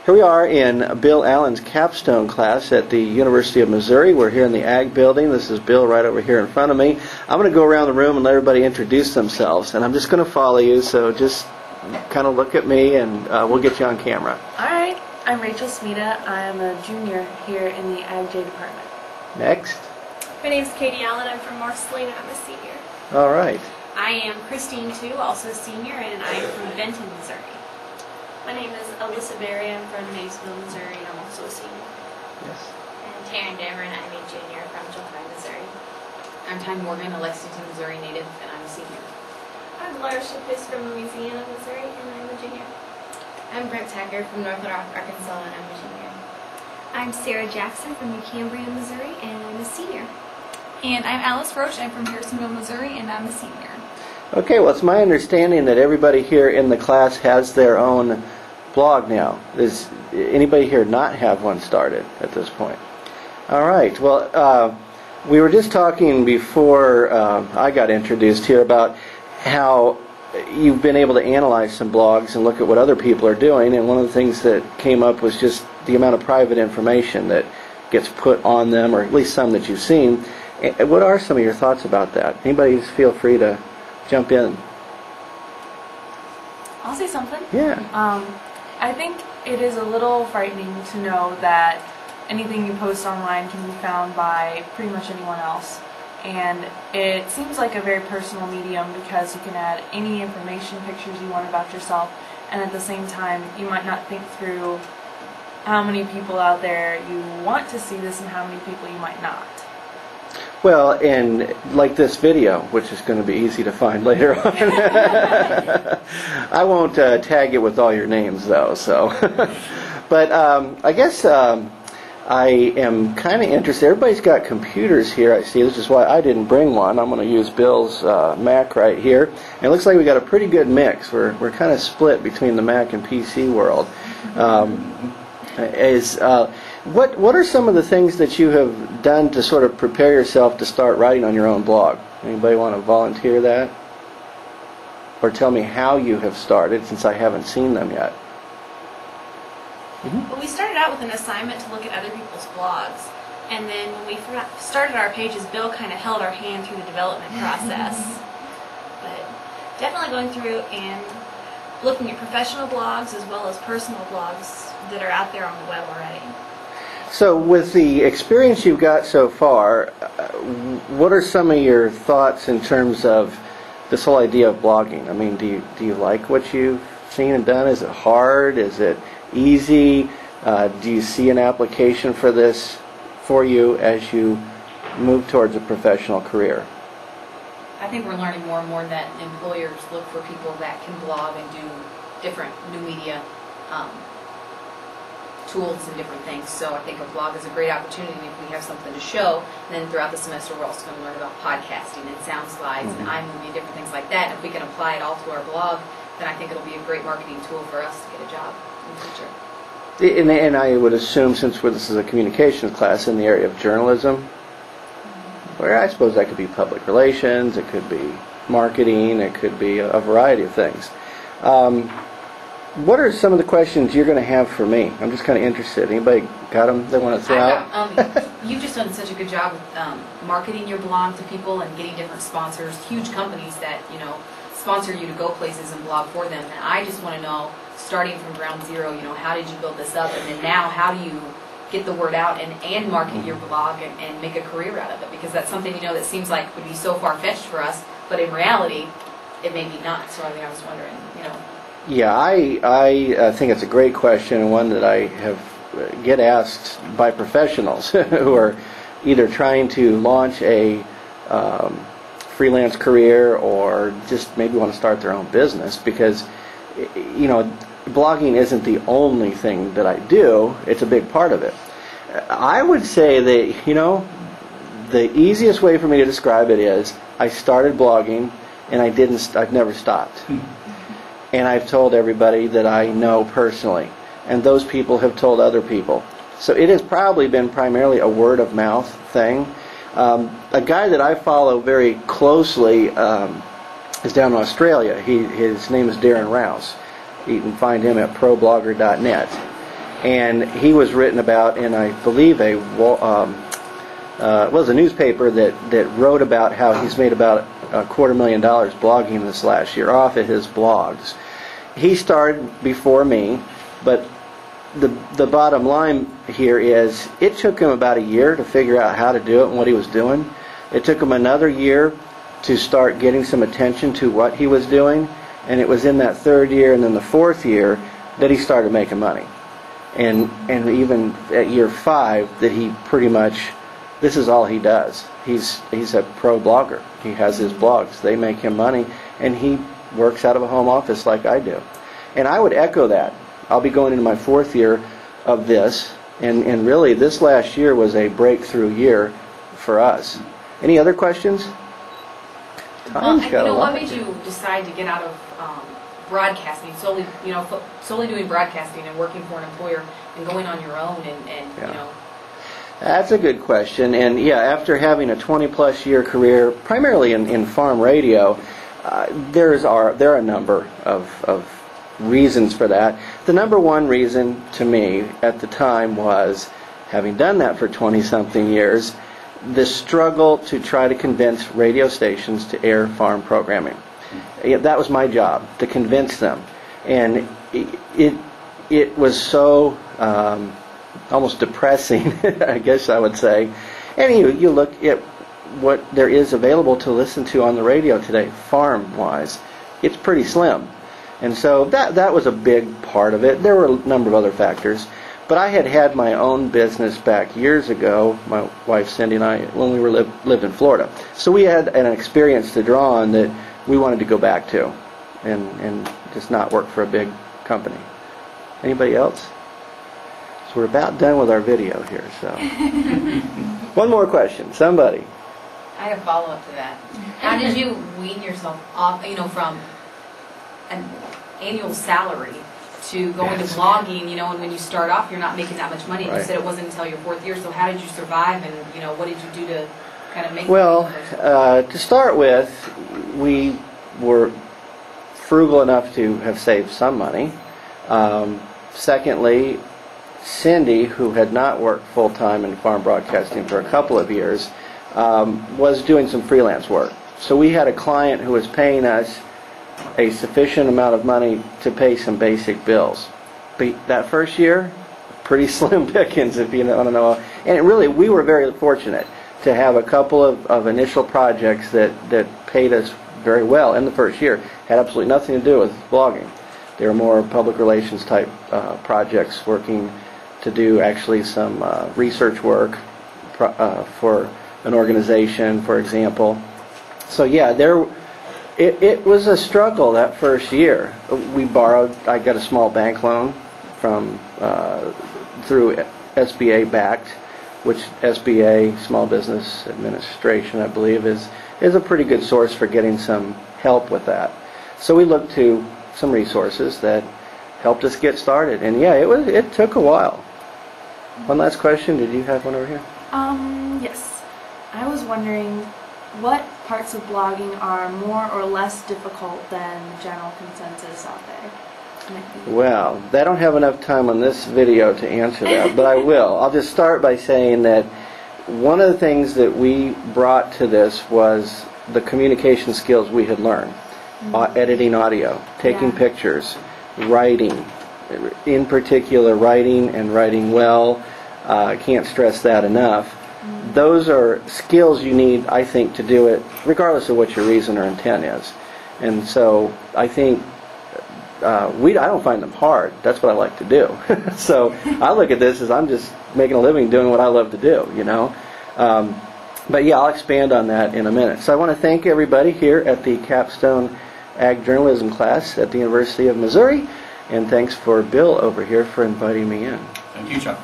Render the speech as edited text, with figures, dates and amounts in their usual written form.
Here we are in Bill Allen's Capstone class at the University of Missouri. We're here in the Ag Building. This is Bill right over here in front of me. I'm going to go around the room and let everybody introduce themselves. And I'm just going to follow you, so just kind of look at me and we'll get you on camera. All right. I'm Rachel Smita. I'm a junior here in the Ag J department. Next. My name's Katie Allen. I'm from Marceline and I'm a senior. All right. I am Christine, too, also a senior, and I'm from Benton, Missouri. My name is Alyssa Berry. I'm from Maysville, Missouri, and I'm also a senior. Yes. And Taryn Deverin, I'm a junior from Chilhowee, Missouri. I'm Ty Morgan, a Lexington, Missouri native, and I'm a senior. I'm Laura Shipis from Louisiana, Missouri, and I'm a junior. I'm Brent Taggart from North Little Rock, Arkansas, and I'm a junior. I'm Sarah Jackson from New Cambria, Missouri, and I'm a senior. And I'm Alice Roche. I'm from Harrisonville, Missouri, and I'm a senior. Okay, well, it's my understanding that everybody here in the class has their own blog now. Does anybody here not have one started at this point? All right, well, we were just talking before I got introduced here about how you've been able to analyze some blogs and look at what other people are doing, and one of the things that came up was just the amount of private information that gets put on them, or at least some that you've seen. What are some of your thoughts about that? Anybody, just feel free to jump in. I'll say something. Yeah. I think it is a little frightening to know that anything you post online can be found by pretty much anyone else. And it seems like a very personal medium because you can add any information, pictures you want about yourself, and at the same time you might not think through how many people out there you want to see this and how many people you might not. Well, and like this video, which is going to be easy to find later on. I won't tag it with all your names, though. So, but I guess I am kind of interested. Everybody's got computers here, I see. This is why I didn't bring one. I'm going to use Bill's Mac right here. And it looks like we got a pretty good mix. We're kind of split between the Mac and PC world. What are some of the things that you have done to sort of prepare yourself to start writing on your own blog? Anybody want to volunteer that? Or tell me how you have started, since I haven't seen them yet. Well, we started out with an assignment to look at other people's blogs. And then when we started our pages, Bill kind of held our hand through the development process. But definitely going through and looking at professional blogs as well as personal blogs that are out there on the web already. So with the experience you've got so far, what are some of your thoughts in terms of this whole idea of blogging? I mean, do you like what you've seen and done? Is it hard? Is it easy? Do you see an application for this for you as you move towards a professional career? I think we're learning more and more that employers look for people that can blog and do different new media tools and different things. So I think a blog is a great opportunity if we have something to show. And then throughout the semester we're also going to learn about podcasting and sound slides and iMovie and different things like that. And if we can apply it all to our blog, then I think it'll be a great marketing tool for us to get a job in the future. And I would assume, since this is a communications class, in the area of journalism, where I suppose that could be public relations, it could be marketing, it could be a variety of things. What are some of the questions you're going to have for me? I'm just kind of interested. Anybody got them they want to throw out? You've just done such a good job with marketing your blog to people and getting different sponsors, huge companies that sponsor you to go places and blog for them. And I just want to know, starting from ground zero, how did you build this up? And then now, how do you get the word out and market your blog and make a career out of it? Because that's something that seems like would be so far-fetched for us, but in reality, it may be not. So I was wondering, Yeah, I think it's a great question, and one that I get asked by professionals who are either trying to launch a freelance career or just maybe want to start their own business, because blogging isn't the only thing that I do. It's a big part of it. I would say that the easiest way for me to describe it is I started blogging and I've never stopped. And I've told everybody that I know personally, and those people have told other people. So it has probably been primarily a word of mouth thing. A guy that I follow very closely is down in Australia. His name is Darren Rouse. You can find him at problogger.net. and he was written about in, I believe, it was a newspaper that wrote about how he's made about $250,000 blogging this last year off of his blogs. He started before me, but the bottom line here is it took him about a year to figure out how to do it and what he was doing. It took him another year to start getting some attention to what he was doing, and it was in that third year and then the fourth year that he started making money. And even at year 5 that he pretty much, this is all he does. He's a pro blogger. He has his blogs. They make him money, and he works out of a home office like I do. And I would echo that. I'll be going into my 4th year of this, and really this last year was a breakthrough year for us. Any other questions? What made you decide to get out of broadcasting, solely doing broadcasting and working for an employer and going on your own and. That's a good question. And yeah, after having a 20-plus year career, primarily in farm radio, there are a number of reasons for that. The number one reason to me at the time was, having done that for 20-something years, the struggle to try to convince radio stations to air farm programming. That was my job, to convince them. And it was so almost depressing, I guess I would say. And you look at what there is available to listen to on the radio today, farm-wise, it's pretty slim. And so that was a big part of it. There were a number of other factors. But I had my own business back years ago, my wife Cindy and I, when we lived in Florida. So we had an experience to draw on that we wanted to go back to and just not work for a big company. Anybody else? So we're about done with our video here. So one more question. Somebody. I have a follow-up to that. How did you wean yourself off, from an annual salary to go into blogging, and when you start off, you're not making that much money. Right. You said it wasn't until your 4th year, so how did you survive, and, what did you do to kind of make to start with, we were frugal enough to have saved some money. Secondly, Cindy, who had not worked full-time in farm broadcasting for a couple of years, was doing some freelance work. So we had a client who was paying us a sufficient amount of money to pay some basic bills. But that first year, pretty slim pickings, if you want to know. And we were very fortunate to have a couple of initial projects that paid us very well in the first year. Had absolutely nothing to do with blogging. They were more public relations type projects, working to do actually some research work for an organization, for example. So yeah, it was a struggle that first year. We borrowed. I got a small bank loan from through SBA backed, which SBA, Small Business Administration, I believe, is a pretty good source for getting some help with that. So we looked to some resources that helped us get started. And yeah, it took a while. One last question. Did you have one over here? Yes. I was wondering what parts of blogging are more or less difficult than the general consensus out there. Well, I don't have enough time on this video to answer that, but I will. I'll just start by saying that one of the things that we brought to this was the communication skills we had learned. Editing audio, taking pictures, writing, in particular writing and writing well. I can't stress that enough. Those are skills you need, I think, to do it regardless of what your reason or intent is. And so I think I don't find them hard. That's what I like to do. So I look at this as I'm just making a living doing what I love to do, But yeah, I'll expand on that in a minute. So I want to thank everybody here at the Capstone Ag Journalism class at the University of Missouri. And thanks for Bill over here for inviting me in. Thank you, John.